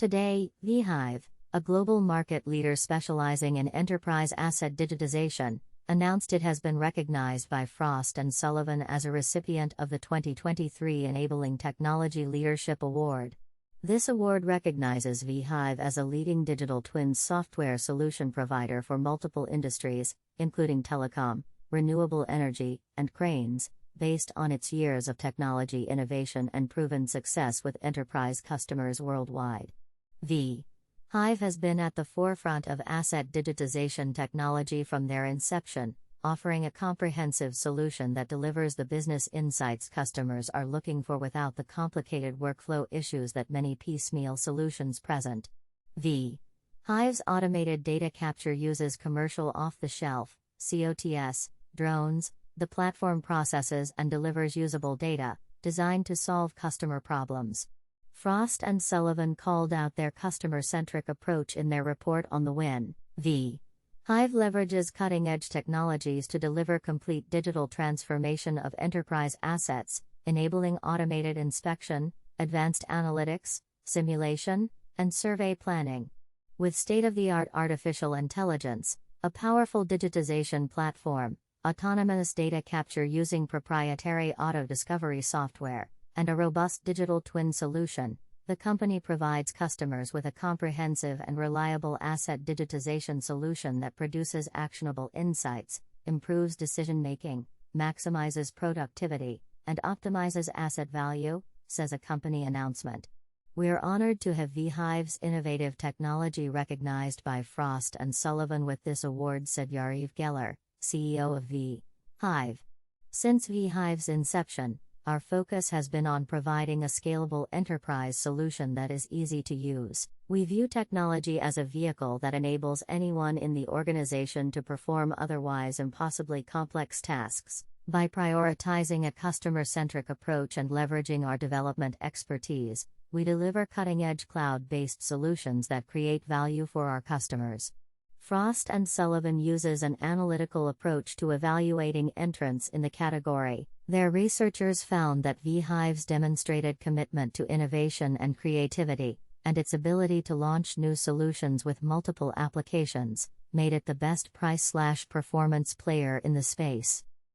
Today, vHive, a global market leader specializing in enterprise asset digitization, announced it has been recognized by Frost Sullivan as a recipient of the 2023 Enabling Technology Leadership Award. This award recognizes vHive as a leading digital twin software solution provider for multiple industries, including telecom, renewable energy, and cranes, based on its years of technology innovation and proven success with enterprise customers worldwide. vHive has been at the forefront of asset digitization technology from their inception, offering a comprehensive solution that delivers the business insights customers are looking for without the complicated workflow issues that many piecemeal solutions present. vHive's automated data capture uses commercial off-the-shelf (COTS) drones. The platform processes and delivers usable data, designed to solve customer problems. Frost & Sullivan called out their customer-centric approach in their report on the win. vHive leverages cutting-edge technologies to deliver complete digital transformation of enterprise assets, enabling automated inspection, advanced analytics, simulation, and survey planning. With state-of-the-art artificial intelligence, a powerful digitization platform, autonomous data capture using proprietary auto-discovery software, and a robust digital twin solution, the company provides customers with a comprehensive and reliable asset digitization solution that produces actionable insights, improves decision-making, maximizes productivity, and optimizes asset value, says a company announcement. We're honored to have vHive's innovative technology recognized by Frost & Sullivan with this award, said Yariv Geller, CEO of vHive. Since vHive's inception, our focus has been on providing a scalable enterprise solution that is easy to use. We view technology as a vehicle that enables anyone in the organization to perform otherwise impossibly complex tasks. By prioritizing a customer-centric approach and leveraging our development expertise, we deliver cutting-edge cloud-based solutions that create value for our customers. Frost & Sullivan uses an analytical approach to evaluating entrants in the category. Their researchers found that vHive's demonstrated commitment to innovation and creativity, and its ability to launch new solutions with multiple applications, made it the best price/performance player in the space.